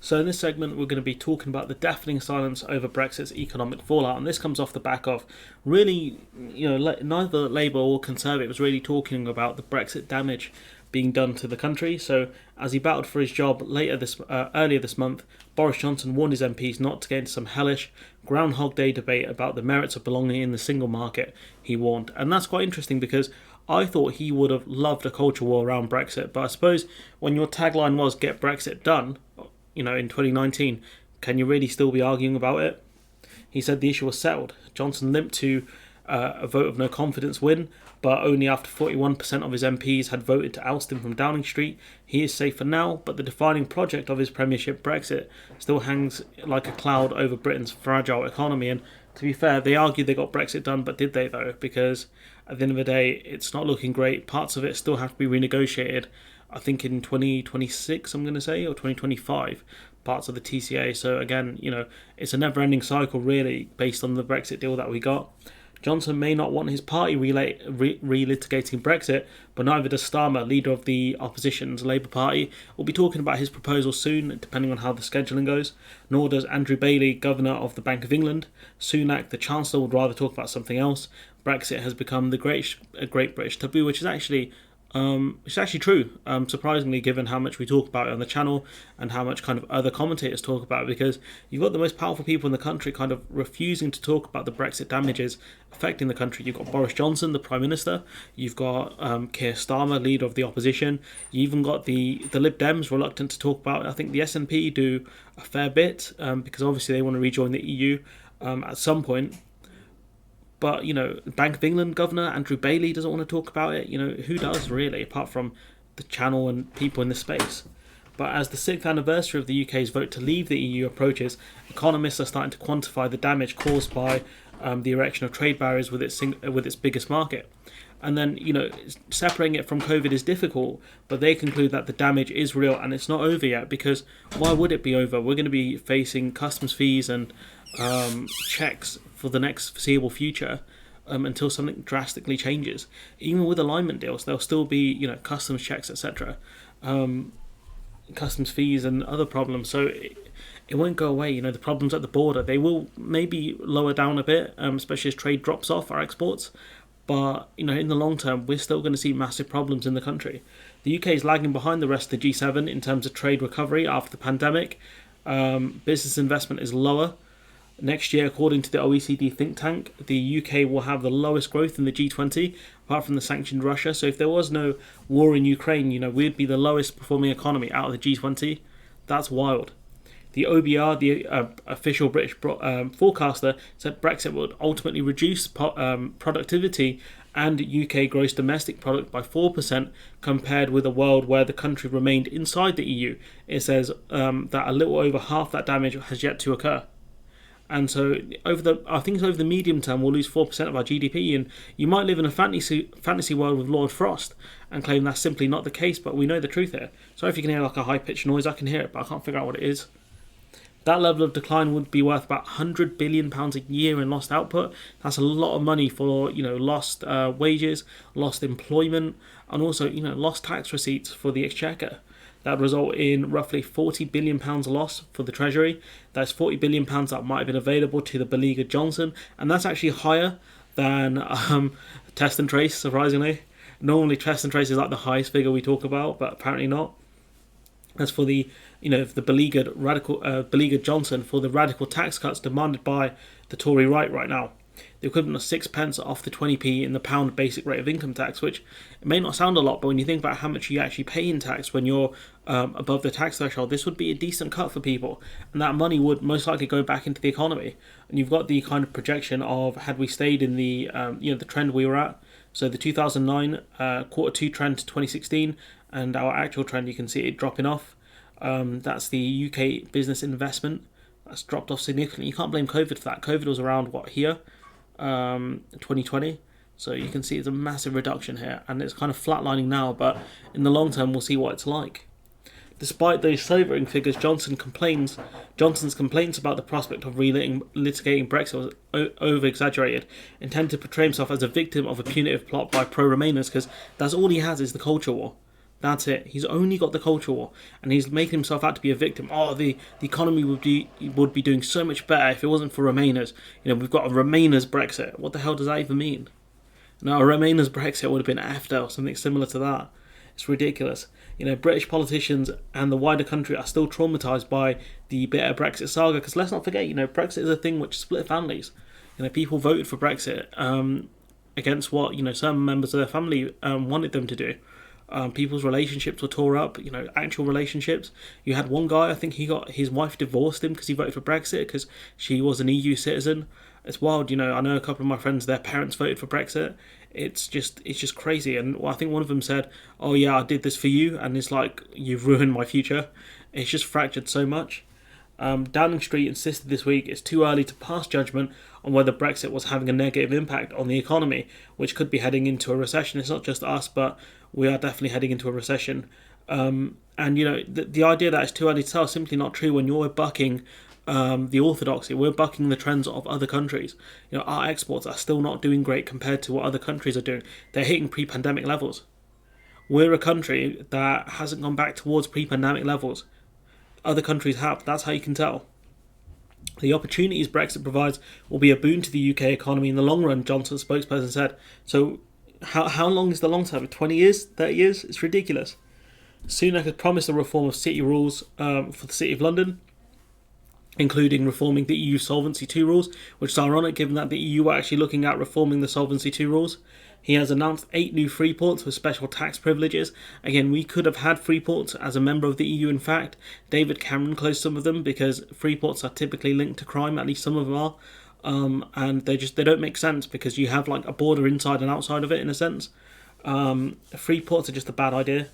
So in this segment, we're going to be talking about the deafening silence over Brexit's economic fallout, and this comes off the back of really, neither Labour or Conservative really talking about the Brexit damage being done to the country. So as he battled for his job earlier this month, Boris Johnson warned his MPs not to get into some hellish Groundhog Day debate about the merits of belonging in the single market, he warned. And that's quite interesting because I thought he would have loved a culture war around Brexit, but I suppose when your tagline was "Get Brexit Done," in 2019, can you really still be arguing about it? He said the issue was settled. Johnson limped to a vote of no confidence win, but only after 41% of his MPs had voted to oust him from Downing Street. He is safe for now, but the defining project of his premiership, Brexit, still hangs like a cloud over Britain's fragile economy. And to be fair, they argued they got Brexit done, but did they though? Because at the end of the day, it's not looking great. Parts of it still have to be renegotiated. I think in 2026, I'm going to say, or 2025, parts of the TCA. So again, it's a never-ending cycle really based on the Brexit deal that we got. Johnson may not want his party relitigating Brexit, but neither does Starmer, leader of the opposition's Labour Party. We'll be talking about his proposal soon, depending on how the scheduling goes. Nor does Andrew Bailey, Governor of the Bank of England. Sunak, the Chancellor, would rather talk about something else. Brexit has become the great British taboo, which is actually true, surprisingly, given how much we talk about it on the channel and how much kind of other commentators talk about it, because you've got the most powerful people in the country kind of refusing to talk about the Brexit damages affecting the country. You've got Boris Johnson, the Prime Minister, you've got Keir Starmer, leader of the opposition, you even got the Lib Dems reluctant to talk about it. I think the SNP do a fair bit, because obviously they want to rejoin the EU at some point. But, Bank of England Governor Andrew Bailey doesn't want to talk about it. Who does really, apart from the channel and people in the space? But as the 6th anniversary of the UK's vote to leave the EU approaches, economists are starting to quantify the damage caused by the erection of trade barriers with its biggest market. And then, separating it from COVID is difficult, but they conclude that the damage is real and it's not over yet, because why would it be over? We're going to be facing customs fees and checks for the next foreseeable future until something drastically changes. Even with alignment deals, there'll still be customs checks, etc., customs fees and other problems. So it won't go away. The problems at the border, they will maybe lower down a bit, especially as trade drops off our exports. But in the long term, we're still going to see massive problems in the country. The UK is lagging behind the rest of the G7 in terms of trade recovery after the pandemic. Business investment is lower. Next year, according to the OECD think tank, the UK will have the lowest growth in the G20, apart from the sanctioned Russia. So if there was no war in Ukraine, we'd be the lowest performing economy out of the G20. That's wild. The OBR, the official British forecaster, said Brexit would ultimately reduce productivity and UK gross domestic product by 4% compared with a world where the country remained inside the EU. It says that a little over half that damage has yet to occur. And so over the medium term, we'll lose 4% of our GDP, and you might live in a fantasy world with Lord Frost and claim that's simply not the case, but we know the truth here. Sorry if you can hear like a high-pitched noise, I can hear it, but I can't figure out what it is. That level of decline would be worth about £100 billion a year in lost output. That's a lot of money for lost wages, lost employment, and also lost tax receipts for the Exchequer. That would result in roughly £40 billion loss for the Treasury. That's £40 billion that might have been available to the beleaguered Johnson, and that's actually higher than Test and Trace, surprisingly. Normally Test and Trace is like the highest figure we talk about, but apparently not. As for the the beleaguered Johnson for the radical tax cuts demanded by the Tory right now, the equivalent of 6p off the 20p in the pound basic rate of income tax, which it may not sound a lot, but when you think about how much you actually pay in tax when you're above the tax threshold, this would be a decent cut for people, and that money would most likely go back into the economy. And you've got the kind of projection of, had we stayed in the the trend we were at, so the 2009 Q2 trend to 2016, and our actual trend, you can see it dropping off. That's the UK business investment. That's dropped off significantly. You can't blame COVID for that. COVID was around, 2020. So you can see it's a massive reduction here, and it's kind of flatlining now, but in the long term, we'll see what it's like. Despite those sobering figures, Johnson's complaints about the prospect of litigating Brexit was over-exaggerated, intended to portray himself as a victim of a punitive plot by pro-Remainers, because that's all he has is the culture war. That's it. He's only got the culture war, and he's making himself out to be a victim. Oh, the economy would be doing so much better if it wasn't for Remainers. We've got a Remainers Brexit. What the hell does that even mean? No, a Remainers Brexit would have been AFTA or something similar to that. It's ridiculous. British politicians and the wider country are still traumatised by the bitter Brexit saga. Because let's not forget, Brexit is a thing which split families. People voted for Brexit against what some members of their family wanted them to do. People's relationships were tore up. Actual relationships. You had one guy, I think his wife divorced him because he voted for Brexit because she was an EU citizen. It's wild. I know a couple of my friends, their parents voted for Brexit. It's just crazy. And I think one of them said, "Oh yeah, I did this for you," and it's like, you've ruined my future. It's just fractured so much. Downing Street insisted this week it's too early to pass judgment on whether Brexit was having a negative impact on the economy, which could be heading into a recession. It's not just us, but we are definitely heading into a recession. And the idea that it's too early to tell is simply not true when you're bucking the orthodoxy. We're bucking the trends of other countries. Our exports are still not doing great compared to what other countries are doing. They're hitting pre-pandemic levels. We're a country that hasn't gone back towards pre-pandemic levels. Other countries have. That's how you can tell. The opportunities Brexit provides will be a boon to the UK economy in the long run, Johnson's spokesperson said. So how long is the long term? 20 years? 30 years? It's ridiculous. Sunak has promised a reform of city rules for the City of London, including reforming the EU Solvency II rules, which is ironic given that the EU are actually looking at reforming the Solvency II rules. He has announced 8 new free ports with special tax privileges. Again, we could have had free ports as a member of the EU. In fact, David Cameron closed some of them because free ports are typically linked to crime, at least some of them are. And they don't make sense because you have like a border inside and outside of it in a sense. Free ports are just a bad idea.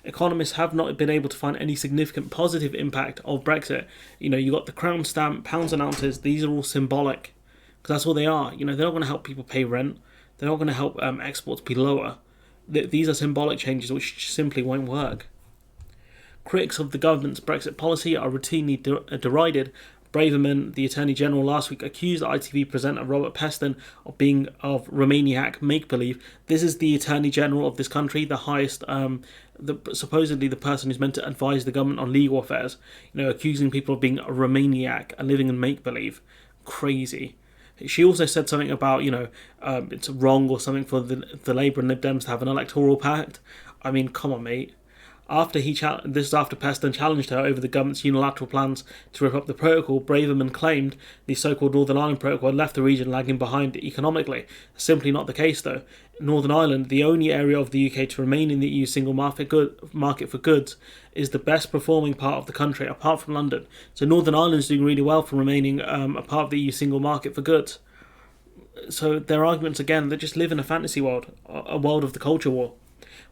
Economists have not been able to find any significant positive impact of Brexit. You got the crown stamp, pounds and ounces. These are all symbolic because that's all they are. They're not going to help people pay rent. They're not going to help exports be lower. These are symbolic changes which simply won't work. Critics of the government's Brexit policy are routinely derided. Braverman, the Attorney General, last week accused ITV presenter Robert Peston of being of Romaniac make-believe. This is the Attorney General of this country, the highest, supposedly the person who's meant to advise the government on legal affairs, accusing people of being a Romaniac and living in make-believe. Crazy. She also said something about, it's wrong or something for the Labour and Lib Dems to have an electoral pact. I mean, come on, mate. This is after Peston challenged her over the government's unilateral plans to rip up the protocol. Braverman claimed the so-called Northern Ireland Protocol had left the region lagging behind economically. Simply not the case, though. Northern Ireland, the only area of the UK to remain in the EU single market for goods, is the best performing part of the country, apart from London. So Northern Ireland is doing really well for remaining a part of the EU single market for goods. So their arguments, again, they just live in a fantasy world, a world of the culture war.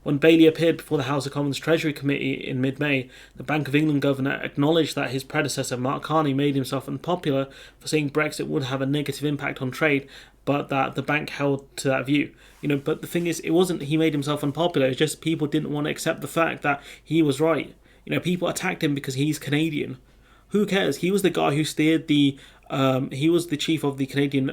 When Bailey appeared before the House of Commons Treasury Committee in mid-May, the Bank of England governor acknowledged that his predecessor Mark Carney made himself unpopular for saying Brexit would have a negative impact on trade, but that the bank held to that view. But the thing is, it wasn't he made himself unpopular, it's just people didn't want to accept the fact that he was right. People attacked him because he's Canadian. Who cares? He was the guy who steered he was the chief of the Canadian,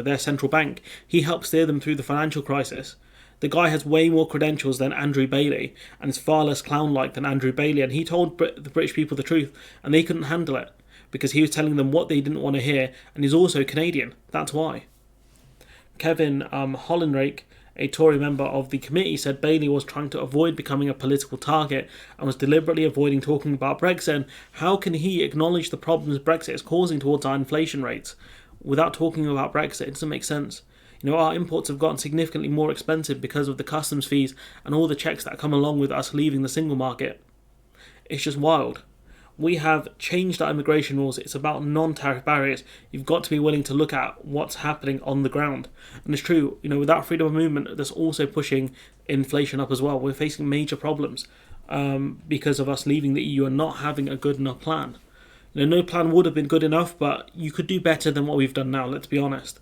their central bank. He helped steer them through the financial crisis. The guy has way more credentials than Andrew Bailey and is far less clown-like than Andrew Bailey, and he told the British people the truth and they couldn't handle it because he was telling them what they didn't want to hear, and he's also Canadian. That's why. Kevin Hollinrake, a Tory member of the committee, said Bailey was trying to avoid becoming a political target and was deliberately avoiding talking about Brexit. And how can he acknowledge the problems Brexit is causing towards our inflation rates without talking about Brexit? It doesn't make sense. Our imports have gotten significantly more expensive because of the customs fees and all the checks that come along with us leaving the single market. It's just wild. We have changed our immigration rules. It's about non-tariff barriers. You've got to be willing to look at what's happening on the ground. And it's true, without freedom of movement, that's also pushing inflation up as well. We're facing major problems because of us leaving the EU and not having a good enough plan. No plan would have been good enough, but you could do better than what we've done now, let's be honest.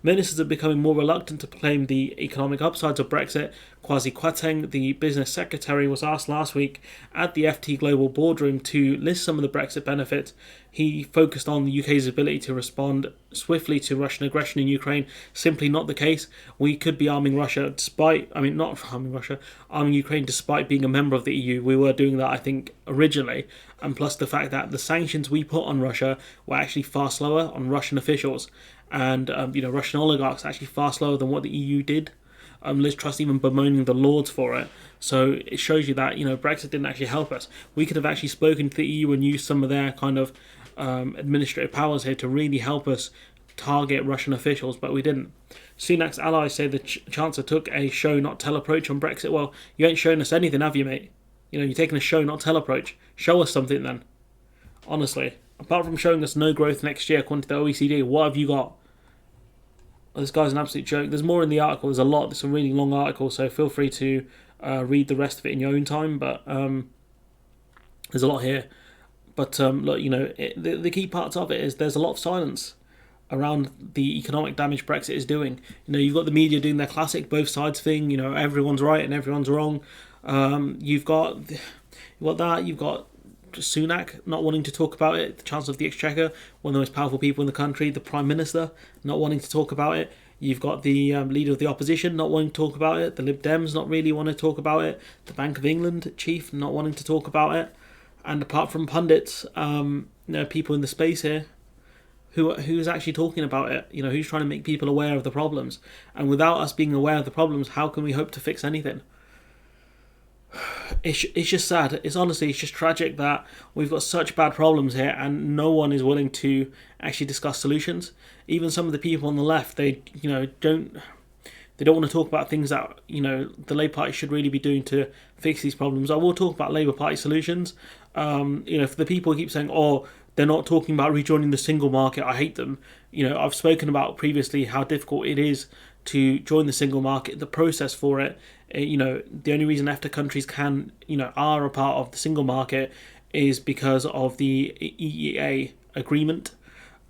Ministers are becoming more reluctant to claim the economic upsides of Brexit. Kwasi Kwarteng, the business secretary, was asked last week at the FT Global boardroom to list some of the Brexit benefits. He focused on the UK's ability to respond swiftly to Russian aggression in Ukraine. Simply not the case. We could be arming Russia arming Ukraine despite being a member of the EU. We were doing that, I think, originally. And plus the fact that the sanctions we put on Russia were actually far slower on Russian officials. And, Russian oligarchs actually far slower than what the EU did. Liz Truss even bemoaning the Lords for it. So it shows you that, Brexit didn't actually help us. We could have actually spoken to the EU and used some of their kind of administrative powers here to really help us target Russian officials, but we didn't. Sunak's allies say the Chancellor took a show not tell approach on Brexit. Well, you ain't shown us anything, have you, mate? You're taking a show not tell approach. Show us something then. Honestly. Apart from showing us no growth next year according to the OECD, what have you got? This guy's an absolute joke. There's more in the article. There's a lot. It's a really long article, so feel free to read the rest of it in your own time. But there's a lot here. But look, the key parts of it is there's a lot of silence around the economic damage Brexit is doing. You've got the media doing their classic both sides thing. Everyone's right and everyone's wrong. You've got that. You've got Sunak not wanting to talk about it, the Chancellor of the Exchequer, one of the most powerful people in the country, the Prime Minister not wanting to talk about it. You've got the Leader of the Opposition not wanting to talk about it, the Lib Dems not really want to talk about it, the Bank of England chief not wanting to talk about it, and apart from pundits, people in the space here, who's actually talking about it, who's trying to make people aware of the problems. And without us being aware of the problems, how can we hope to fix anything? It's just sad. It's just tragic that we've got such bad problems here and no one is willing to actually discuss solutions. Even some of the people on the left, they don't want to talk about things that the Labour Party should really be doing to fix these problems. I will talk about Labour Party solutions. For the people who keep saying, "Oh, they're not talking about rejoining the single market," I hate them. I've spoken about previously how difficult it is to join the single market, the process for it. The only reason EFTA countries are a part of the single market is because of the EEA agreement,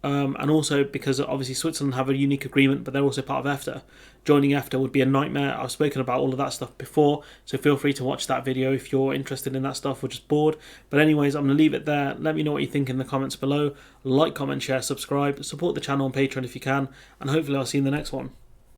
and also because obviously Switzerland have a unique agreement, but they're also part of EFTA. Joining EFTA would be a nightmare. I've spoken about all of that stuff before, so feel free to watch that video if you're interested in that stuff or just bored. But anyways, I'm going to leave it there. Let me know what you think in the comments below. Like, comment, share, subscribe, support the channel on Patreon if you can, and hopefully I'll see you in the next one.